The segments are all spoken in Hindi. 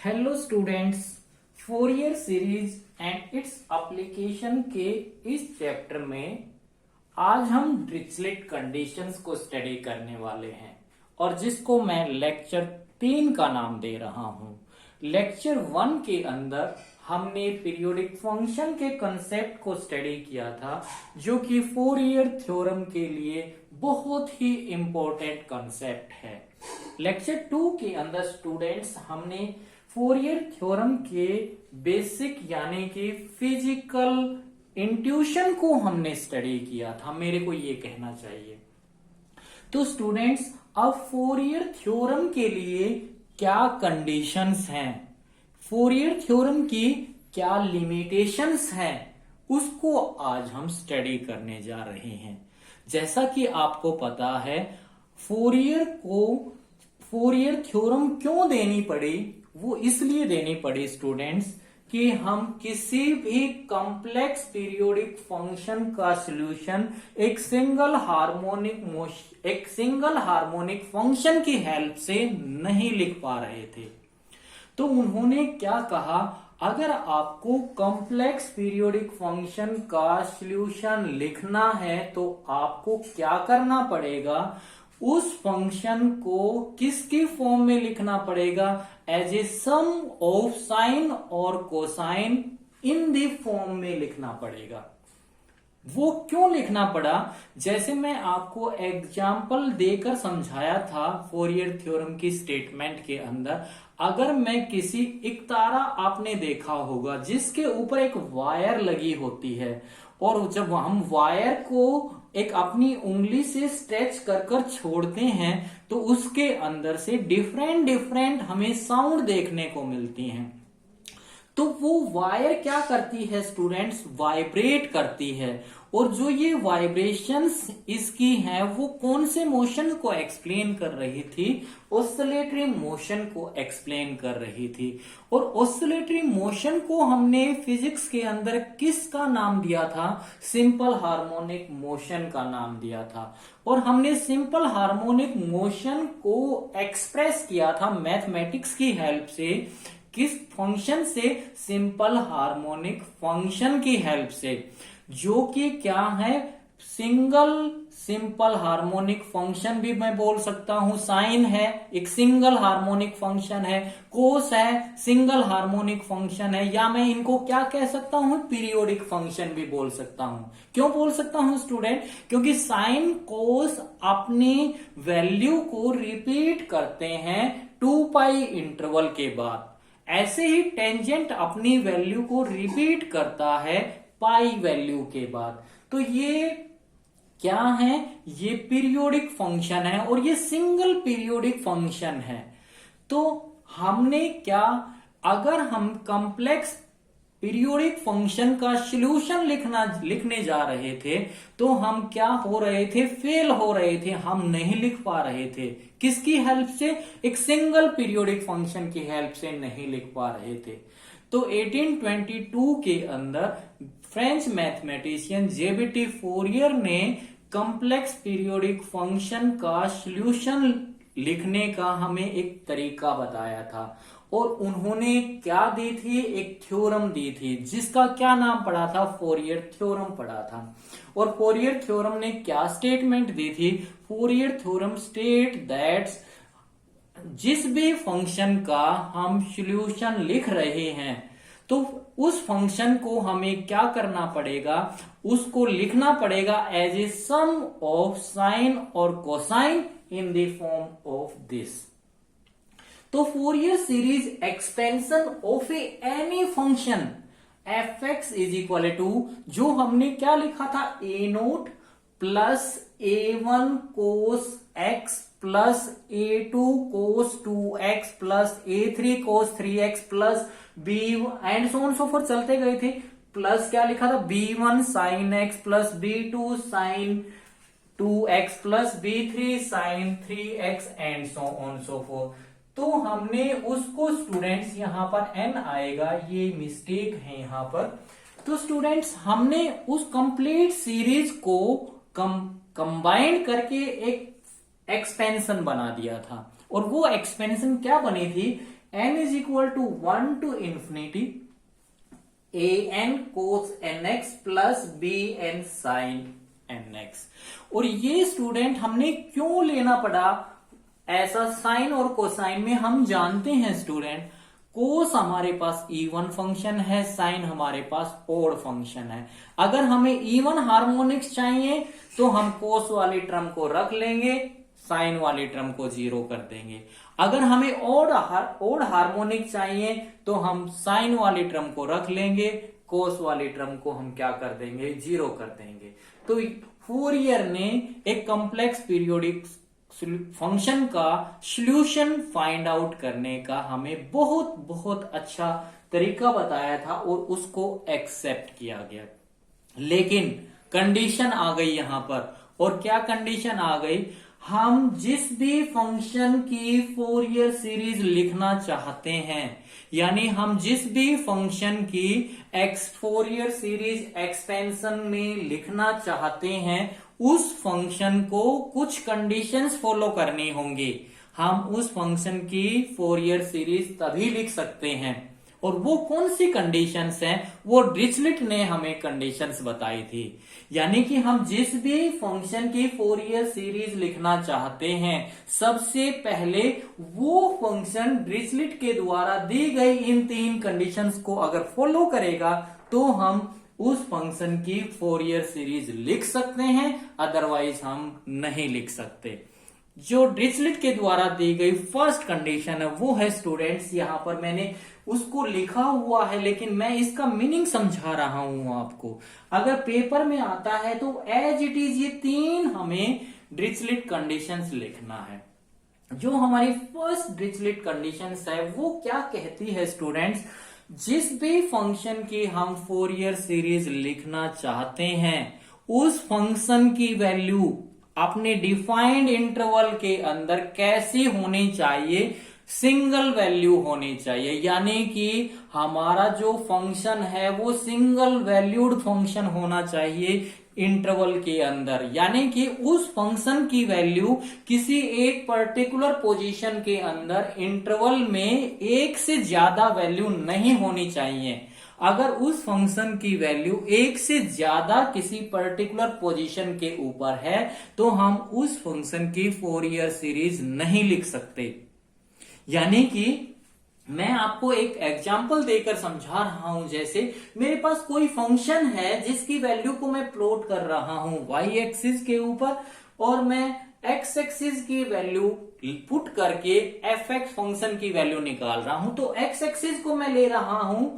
Hello students, Fourier series and its application के इस चैप्टर में आज हम डिरिचलेट कंडीशंस को स्टडी करने वाले हैं और जिसको मैं लेक्चर 3 का नाम दे रहा हूं। लेक्चर 1 के अंदर हमने पीरियोडिक फंक्शन के कंसेप्ट को स्टडी किया था, जो कि फोरियर थ्योरम के लिए बहुत ही इंपॉर्टेंट कंसेप्ट है। लेक्चर 2 के अंदर स्टूडेंट्स हमने फोरियर थ्योरम के बेसिक यानी कि फिजिकल इंट्यूशन को हमने स्टडी किया था, मेरे को ये कहना चाहिए। तो स्टूडेंट्स, अब फोरियर थ्योरम के लिए क्या कंडीशंस हैं, फोरियर थ्योरम की क्या लिमिटेशंस हैं, उसको आज हम स्टडी करने जा रहे हैं। जैसा कि आपको पता है, फोरियर थ्योरम क्यों देनी पड़ी, वो इसलिए देनी पड़ी स्टूडेंट्स कि हम किसी भी कॉम्प्लेक्स पीरियोडिक फंक्शन का सॉल्यूशन एक सिंगल हार्मोनिक फंक्शन की हेल्प से नहीं लिख पा रहे थे। तो उन्होंने क्या कहा, अगर आपको कॉम्प्लेक्स पीरियोडिक फंक्शन का सॉल्यूशन लिखना है तो आपको क्या करना पड़ेगा, उस फंक्शन को किसकी फॉर्म में लिखना पड़ेगा, as a sum of sine और कोसाइन इन द फॉर्म में लिखना पड़ेगा। वो क्यों लिखना पड़ा, जैसे मैं आपको एग्जाम्पल देकर समझाया था फोरियर थ्योरम की स्टेटमेंट के अंदर। अगर मैं किसी एक तारा आपने देखा होगा जिसके ऊपर एक वायर लगी होती है, और जब हम वायर को एक अपनी उंगली से स्ट्रेच कर छोड़ते हैं तो उसके अंदर से डिफरेंट हमें साउंड देखने को मिलती हैं। तो वो वायर क्या करती है स्टूडेंट्स, वाइब्रेट करती है। और जो ये वाइब्रेशंस इसकी हैं वो कौन से मोशन को एक्सप्लेन कर रही थी, ऑसिलेटरी मोशन को एक्सप्लेन कर रही थी। और ऑसिलेटरी मोशन को हमने फिजिक्स के अंदर किसका नाम दिया था, सिंपल हार्मोनिक मोशन का नाम दिया था। और हमने सिंपल हार्मोनिक मोशन को एक्सप्रेस किया था मैथमेटिक्स की हेल्प से, किस फंक्शन से, सिंपल हार्मोनिक फंक्शन की हेल्प से, जो कि क्या है, सिंपल हार्मोनिक फंक्शन भी मैं बोल सकता हूं। साइन है एक सिंगल हार्मोनिक फंक्शन है, कोस है सिंगल हार्मोनिक फंक्शन है, या मैं इनको क्या कह सकता हूं, पीरियोडिक फंक्शन भी बोल सकता हूं। क्यों बोल सकता हूं स्टूडेंट, क्योंकि साइन कोस अपनी वैल्यू को रिपीट करते हैं 2 पाई इंटरवल के बाद। ऐसे ही टेंजेंट अपनी वैल्यू को रिपीट करता है पाई वैल्यू के बाद। तो ये क्या है, ये पीरियोडिक फंक्शन है और ये सिंगल पीरियोडिक फंक्शन है। तो हमने क्या, अगर हम कॉम्प्लेक्स पीरियोडिक फंक्शन का सॉल्यूशन लिखने जा रहे थे तो हम क्या हो रहे थे, फेल हो रहे थे, हम नहीं लिख पा रहे थे। किसकी हेल्प से, एक सिंगल पीरियोडिक फंक्शन की हेल्प से नहीं लिख पा रहे थे। तो 1822 के अंदर फ्रेंच मैथमेटिशियन जेबीटी फोरियर ने कॉम्प्लेक्स पीरियोडिक फंक्शन का सॉल्यूशन लिखने का हमें एक तरीका बताया था। और उन्होंने क्या दी थी, एक थ्योरम दी थी जिसका क्या नाम पड़ा था, फोरियर थ्योरम पड़ा था। और फोरियर थ्योरम ने क्या स्टेटमेंट दी थी, फोरियर थ्योरम स्टेट दैट जिस भी फंक्शन का हम सॉल्यूशन लिख रहे हैं तो उस फंक्शन को हमें क्या करना पड़ेगा, उसको लिखना पड़ेगा as a sum of sine और cosine in the form of this. तो Fourier series expansion of any function F x is equal to, जो हमने क्या लिखा था, a naught plus A1 cos x plus A2 cos 2x plus A3 cos 3x plus B and so on so for चलते गए थे। प्लस क्या लिखा था, B1 sine x plus B2 sine 2x plus B3 sign 3x and so on so forth. तो हमने उसको स्टूडेंट्स, यहां पर n आएगा, ये मिस्टेक है यहां पर। तो स्टूडेंट्स, हमने उस कंप्लीट सीरीज को कंबाइंड करके एक एक्सपेंशन बना दिया था। और वो एक्सपेंशन क्या बनी थी, n is equal to 1 to infinity an cos nx plus bn sin nx। और ये स्टूडेंट हमने क्यों लेना पड़ा ऐसा साइन और कोसाइन में? हम जानते हैं स्टूडेंट, कोस हमारे पास इवन फंक्शन है, साइन हमारे पास ओड फंक्शन है। अगर हमें इवन हार्मोनिक्स चाहिए तो हम कोस वाली टर्म को रख लेंगे, साइन वाली टर्म को जीरो कर देंगे। अगर हमें ओड हार्मोनिक चाहिए तो हम साइन वाली टर्म को रख लेंगे, कोस वाली टर्म को हम क्या कर देंगे? जीरो कर देंगे। तो फूरियर ने एक कॉम्प्लेक्स पीरियोडिक फंक्शन का सॉल्यूशन फाइंड आउट करने का हमें बहुत बहुत अच्छा तरीका बताया था और उसको एक्सेप्ट किया गया। लेकिन कंडीशन आ गई यहां पर, और क्या कंडीशन आ गई? हम जिस भी फंक्शन की फोरियर सीरीज लिखना चाहते हैं, यानी हम जिस भी फंक्शन की फोरियर सीरीज एक्सपेंशन में लिखना चाहते हैं, उस फंक्शन को कुछ कंडीशंस फॉलो करनी होंगी। हम उस फंक्शन की फोरियर सीरीज तभी लिख सकते हैं, और वो कौन सी कंडीशंस हैं? वो डिरिचलेट ने हमें कंडीशंस बताई थी। यानी कि हम जिस भी फंक्शन की फोरियर सीरीज लिखना चाहते हैं, सबसे पहले वो फंक्शन डिरिचलेट के द्वारा दी गई इन 3 कंडीशंस को अगर फॉलो करेगा तो हम उस फंक्शन की फोरियर सीरीज लिख सकते हैं, अदरवाइज हम नहीं लिख सकते। जो डिरिचलेट के द्वारा दी गई फर्स्ट कंडीशन है वो है स्टूडेंट्स, यहां पर मैंने उसको लिखा हुआ है लेकिन मैं इसका मीनिंग समझा रहा हूं आपको। अगर पेपर में आता है तो एज इट इज ये 3 हमें डिरिचलेट कंडीशंस लिखना है। जो हमारी फर्स्ट डिरिचलेट कंडीशंस है वो क्या कहती है स्टूडेंट्स? जिस भी फंक्शन की हम फोरियर सीरीज लिखना चाहते हैं, उस फंक्शन की वैल्यू अपने डिफाइंड इंटरवल के अंदर कैसी होनी चाहिए? सिंगल वैल्यू होनी चाहिए। यानी कि हमारा जो फंक्शन है वो सिंगल वैल्यूड फंक्शन होना चाहिए इंटरवल के अंदर। यानी कि उस फंक्शन की वैल्यू किसी एक पर्टिकुलर पोजीशन के अंदर इंटरवल में एक से ज्यादा वैल्यू नहीं होनी चाहिए। अगर उस फंक्शन की वैल्यू एक से ज्यादा किसी पर्टिकुलर पोजीशन के ऊपर है तो हम उस फंक्शन की फोरियर सीरीज नहीं लिख सकते। यानी कि मैं आपको एक एग्जाम्पल देकर समझा रहा हूं। जैसे मेरे पास कोई फंक्शन है जिसकी वैल्यू को मैं प्लॉट कर रहा हूं वाई एक्सिस के ऊपर, और मैं एक्स एक्सिस की वैल्यू पुट करके एफ एक्स फंक्शन की वैल्यू निकाल रहा हूं। तो एक्स एक्सिस को मैं ले रहा हूं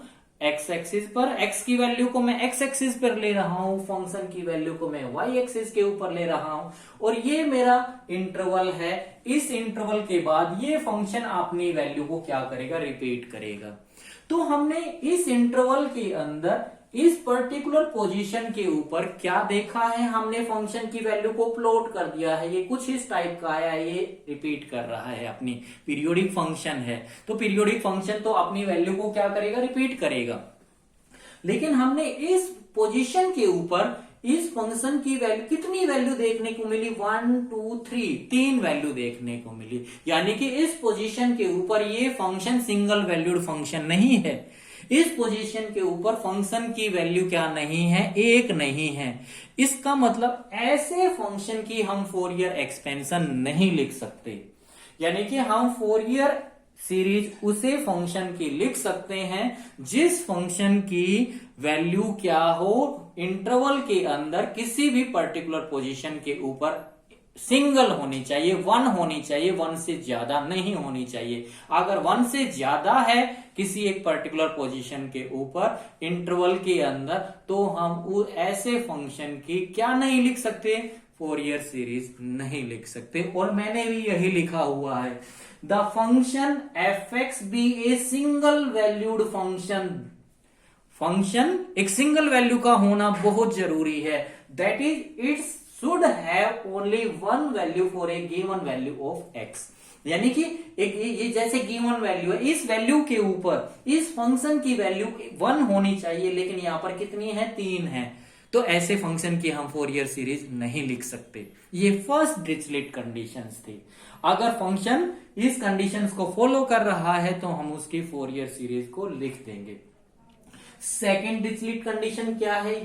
एक्स एक्सिस पर, एक्स की वैल्यू को मैं एक्स एक्सिस पर ले रहा हूं, फंक्शन की वैल्यू को मैं वाई एक्सिस के ऊपर ले रहा हूं, और ये मेरा इंटरवल है। इस इंटरवल के बाद ये फंक्शन अपनी वैल्यू को क्या करेगा? रिपीट करेगा। तो हमने इस इंटरवल के अंदर इस पर्टिकुलर पोजीशन के ऊपर क्या देखा है? हमने फंक्शन की वैल्यू को प्लॉट कर दिया है। ये कुछ इस टाइप का है, ये रिपीट कर रहा है, अपनी पीरियोडिक फंक्शन है। तो पीरियोडिक फंक्शन तो अपनी वैल्यू को क्या करेगा? रिपीट करेगा। लेकिन हमने इस पोजीशन के ऊपर इस फंक्शन की वैल्यू, कितनी वैल्यू देखने को मिली? 1 2 3 वैल्यू देखने को मिली। यानी कि इस पोजीशन के ऊपर ये फंक्शन सिंगल वैल्यूड फंक्शन नहीं है। इस पोजीशन के ऊपर फंक्शन की वैल्यू क्या नहीं है? 1 नहीं है। इसका मतलब ऐसे फंक्शन की हम फोरियर एक्सपेंशन नहीं लिख सकते। यानी कि हम फोरियर सीरीज उसे फंक्शन की लिख सकते हैं जिस फंक्शन की वैल्यू क्या हो? इंटरवल के अंदर किसी भी पर्टिकुलर पोजीशन के ऊपर सिंगल होनी चाहिए, 1 होनी चाहिए, 1 से ज्यादा नहीं होनी चाहिए। अगर 1 से ज्यादा है किसी एक पर्टिकुलर पोजीशन के ऊपर इंटरवल के अंदर, तो हम ऐसे फंक्शन की क्या नहीं लिख सकते? फोरियर सीरीज नहीं लिख सकते। और मैंने भी यही लिखा हुआ है, the function F X be a single valued function. Function एक सिंगल वैल्यू का होना बहुत जरूरी है। That is its should have only one value for a given value of x। यानी कि एक ये जैसे गिवन वैल्यू है, इस वैल्यू के ऊपर इस फंक्शन की वैल्यू 1 होनी चाहिए, लेकिन यहां पर कितनी है? 3 है। तो ऐसे फंक्शन की हम फोरियर सीरीज नहीं लिख सकते। ये फर्स्ट डिरिचलेट कंडीशंस थी। अगर फंक्शन इस कंडीशंस को फॉलो कर रहा है तो हम उसकी फोरियर सीरीज को लिख देंगे। सेकेंड डिरिचलेट कंडीशन क्या है,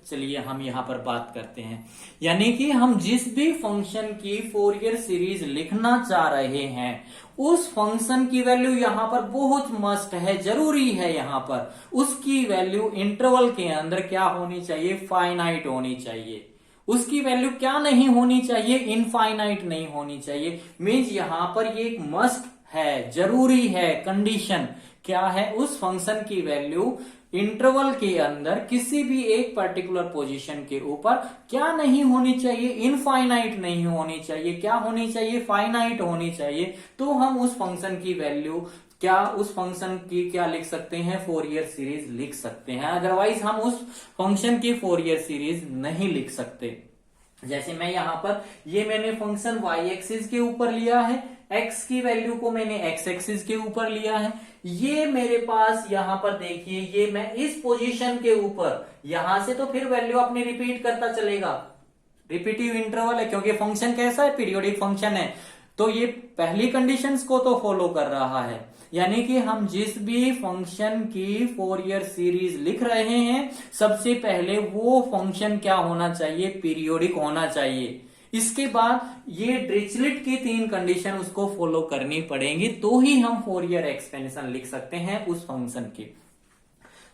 चलिए हम यहां पर बात करते हैं। यानी कि हम जिस भी फंक्शन की फोरियर सीरीज लिखना चाह रहे हैं उस फंक्शन की वैल्यू यहां पर बहुत मस्ट है, जरूरी है, यहां पर उसकी वैल्यू इंटरवल के अंदर क्या होनी चाहिए, फाइनाइट होनी चाहिए। उसकी वैल्यू क्या नहीं होनी चाहिए, इनफाइनाइट नहीं होनी चाहिए। मीन्स यहां पर ये एक मस्ट है, जरूरी है कंडीशन। क्या है, उस फंक्शन की वैल्यू इंटरवल के अंदर किसी भी एक पर्टिकुलर पोजीशन के ऊपर क्या नहीं होनी चाहिए, इनफाइनाइट नहीं होनी चाहिए। क्या होनी चाहिए, फाइनाइट होनी चाहिए। तो हम उस फंक्शन की वैल्यू क्या, उस फंक्शन की क्या लिख सकते हैं, फोरियर सीरीज लिख सकते हैं। अदरवाइज हम उस फंक्शन की फोरियर सीरीज नहीं लिख सकते। जैसे मैं यहां पर ये मैंने फंक्शन y एक्सिस के ऊपर लिया है, x की वैल्यू को मैंने x एक्सिस के ऊपर लिया है। ये मेरे पास यहां पर देखिए, ये मैं इस पोजीशन के ऊपर, यहां से तो फिर वैल्यू अपनी रिपीट करता चलेगा, रिपीटिव इंटरवल है क्योंकि फंक्शन कैसा है, पीरियोडिक फंक्शन है। तो ये पहली कंडीशंस को तो फॉलो कर रहा है। यानी कि हम जिस भी फंक्शन की फोरियर सीरीज लिख रहे हैं सबसे पहले वो फंक्शन क्या होना चाहिए, पीरियोडिक होना चाहिए। इसके बाद ये डिरिचलेट की 3 कंडीशन उसको फॉलो करनी पड़ेंगी, तो ही हम फोरियर एक्सपेंशन लिख सकते हैं उस फंक्शन की।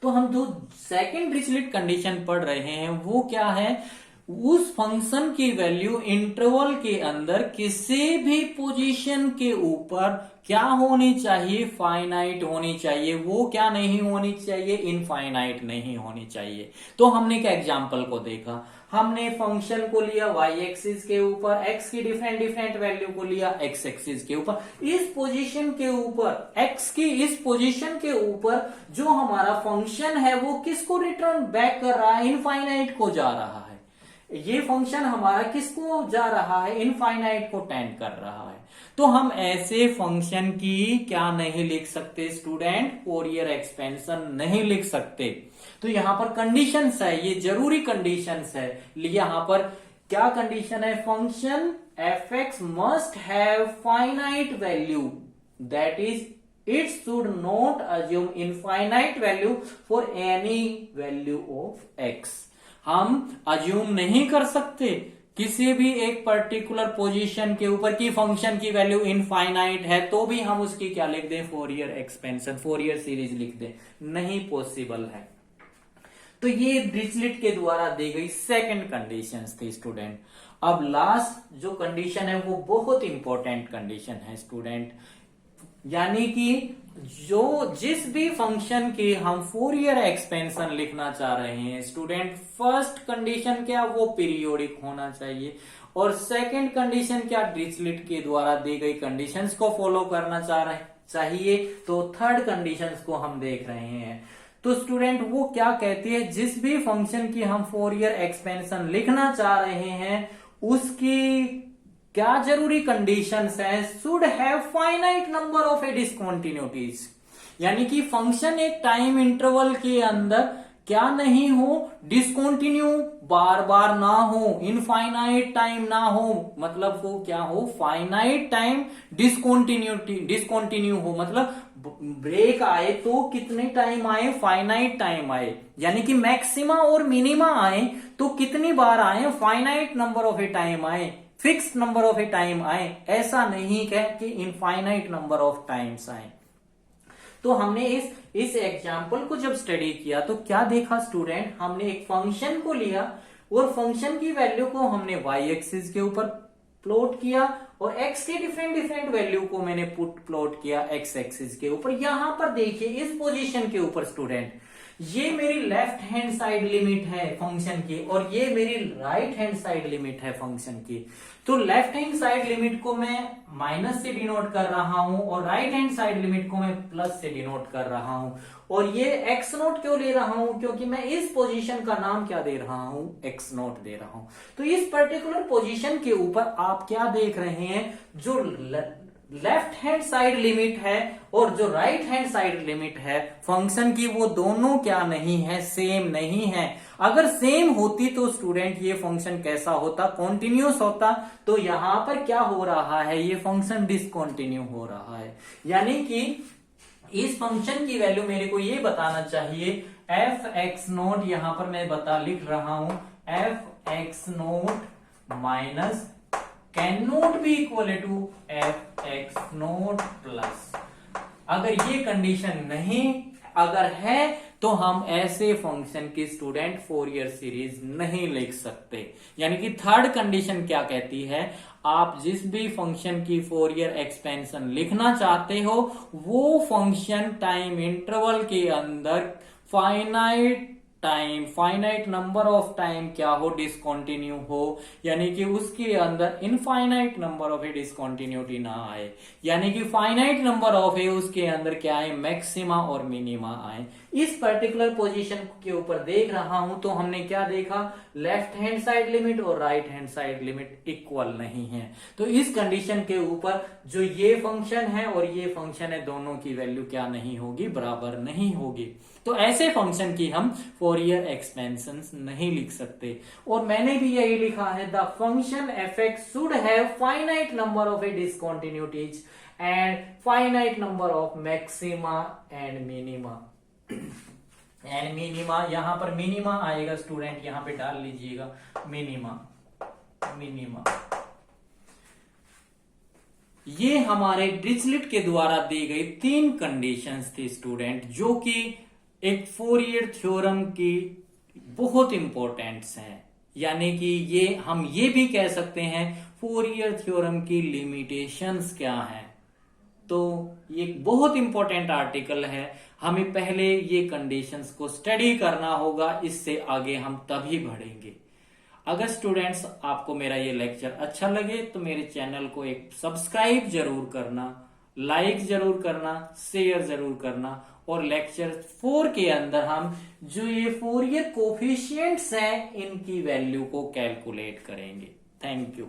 तो हम जो सेकंड डिरिचलेट कंडीशन पढ़ रहे हैं वो क्या है, उस फंक्शन की वैल्यू इंटरवल के अंदर किसी भी पोजीशन के ऊपर क्या होनी चाहिए, फाइनाइट होनी चाहिए। वो क्या नहीं होनी चाहिए, इनफाइनाइट नहीं होनी चाहिए। तो हमने क्या एग्जांपल को देखा, हमने फंक्शन को लिया y एक्सिस के ऊपर, x की डिफरेंट डिफरेंट वैल्यू को लिया x एक्सिस के ऊपर। इस पोजीशन के ऊपर, x की इस पोजीशन के ऊपर जो हमारा फंक्शन है वो किसको रिटर्न बैक कर रहा है, इनफाइनाइट को जा रहा है। ये फंक्शन हमारा किसको जा रहा है, इनफाइनाइट को टेंड कर रहा है। तो हम ऐसे फंक्शन की क्या नहीं लिख सकते स्टूडेंट, फोरियर एक्सपेंशन नहीं लिख सकते। तो यहां पर कंडीशंस है, ये जरूरी कंडीशंस है। यहां पर क्या कंडीशन है, function f(x) must have finite value, that is it should not assume infinite value for any value of x। हम अज्यूम नहीं कर सकते किसी भी एक पर्टिकुलर पोजीशन के ऊपर की फंक्शन की वैल्यू इनफाइनाइट है तो भी हम उसकी क्या लिख दें, फोरियर एक्सपेंशन, फोरियर सीरीज लिख दें, नहीं पॉसिबल है। तो ये डिरिचलेट के द्वारा दी गई सेकंड कंडीशन थी स्टूडेंट। अब लास्ट जो कंडीशन है वो बहुत इंपॉर्टेंट कंडीशन है स्टूडेंट। यानी कि जो जिस भी फंक्शन की हम फोरियर एक्सपेंशन लिखना चाह रहे हैं स्टूडेंट, फर्स्ट कंडीशन क्या, वो पीरियोडिक होना चाहिए। और सेकंड कंडीशन क्या, डिरिचलेट के द्वारा दी गई कंडीशंस को फॉलो करना चाहिए। तो थर्ड कंडीशंस को हम देख रहे हैं। तो स्टूडेंट वो क्या कहती है, जिस भी फंक्शन की हम फोरियर एक्सपेंशन लिखना चाह रहे हैं उसकी क्या जरूरी कंडीशंस है, should have finite number of a discontinuities. यानी कि फंक्शन एक टाइम इंटरवल के अंदर क्या नहीं हो, डिसकंटिन्यू बार बार ना हो, इनफाइनाइट टाइम ना हो, मतलब वो क्या हो, फाइनाइट टाइम डिसकंटिन्यू हो। मतलब ब्रेक आए तो कितने टाइम आए, फाइनाइट टाइम आए। यानी कि मैक्सिमा और मिनिमा आए तो कितनी बार आए, finite number of a time आए, fixed number of a time आए। ऐसा नहीं है कि इनफाइनाइट नंबर ऑफ टाइम्स आए। तो हमने इस एग्जाम्पल को जब स्टडी किया तो क्या देखा स्टूडेंट, हमने एक फंक्शन को लिया और फंक्शन की वैल्यू को हमने y एक्सिस के ऊपर प्लॉट किया और x के डिफरेंट डिफरेंट वैल्यू को मैंने प्लॉट किया x एक्सिस के ऊपर। यहां पर देखिए इस पोजीशन के ऊपर स्टूडेंट, ये मेरी लेफ्ट हैंड साइड लिमिट है फंक्शन की और ये मेरी राइट हैंड साइड लिमिट है फंक्शन की। तो लेफ्ट हैंड साइड लिमिट को मैं माइनस से डिनोट कर रहा हूं और राइट हैंड साइड लिमिट को मैं प्लस से डिनोट कर रहा हूं। और ये एक्स नोट क्यों ले रहा हूं, क्योंकि मैं इस पोजीशन का नाम क्या दे रहा हूं, एक्स नोट दे रहा हूं। तो इस पर्टिकुलर पोजीशन के ऊपर आप क्या देख रहे हैं, जो लेफ्ट हैंड साइड लिमिट है और जो राइट हैंड साइड लिमिट है फंक्शन की, वो दोनों क्या नहीं है, सेम नहीं है। अगर सेम होती तो स्टूडेंट ये फंक्शन कैसा होता, कॉन्टिन्यूस होता। तो यहां पर क्या हो रहा है, ये फंक्शन डिसकंटिन्यू हो रहा है। यानी कि इस फंक्शन की वैल्यू मेरे को ये बताना चाहिए एफ एक्स नोट, यहां पर मैं लिख रहा हूं F X not minus can not be equal to F X not plus. अगर ये कंडीशन नहीं अगर है तो हम ऐसे फंक्शन की स्टूडेंट फोरियर सीरीज नहीं लिख सकते। यानी कि थर्ड कंडीशन क्या कहती है, आप जिस भी फंक्शन की फोरियर एक्सपेंशन लिखना चाहते हो वो फंक्शन टाइम इंटरवल के अंदर फाइनाइट नंबर ऑफ टाइम क्या हो, डिसकंटिन्यू हो। यानी कि उसके अंदर infinite number of A discontinuity ना आए। यानी कि फाइनाइट नंबर ऑफ ए उसके अंदर क्या आए, मैक्सिमा और मिनिमा आए। इस पर्टिकुलर पोजीशन के ऊपर देख रहा हूं तो हमने क्या देखा, लेफ्ट हैंड साइड लिमिट और right hand side limit equal नहीं है। तो इस कंडीशन के ऊपर जो ये फंक्शन है और ये फंक्शन है, दोनों की वैल्यू क्या नहीं होगी, बराबर नहीं होगी। तो ऐसे फंक्शन की हम फोरियर एक्सपेंशन नहीं लिख सकते। और मैंने भी यही लिखा है, the function F x should have finite number of a discontinuities and finite number of maxima and minima. And minima, यहां पर मिनिमा आएगा स्टूडेंट, यहां पे डाल लीजिएगा मिनिमा। ये हमारे डिरिचलेट के द्वारा दी गई 3 कंडीशंस थी स्टूडेंट, जो कि एक फोरियर थ्योरम की बहुत इंपॉर्टेंट्स हैं। यानी कि ये हम ये भी कह सकते हैं फोरियर थ्योरम की लिमिटेशंस क्या हैं। तो ये एक बहुत इंपॉर्टेंट आर्टिकल है, हमें पहले ये कंडीशंस को स्टडी करना होगा, इससे आगे हम तभी बढ़ेंगे। अगर स्टूडेंट्स आपको मेरा ये लेक्चर अच्छा लगे तो मेरे चैनल को एक सब्सक्राइब जरूर करना, लाइक जरूर करना, शेयर जरूर करना। और लेक्चर 4 के अंदर हम जो ये फोरियर कोफिशिएंट्स हैं इनकी वैल्यू को कैलकुलेट करेंगे। Thank you.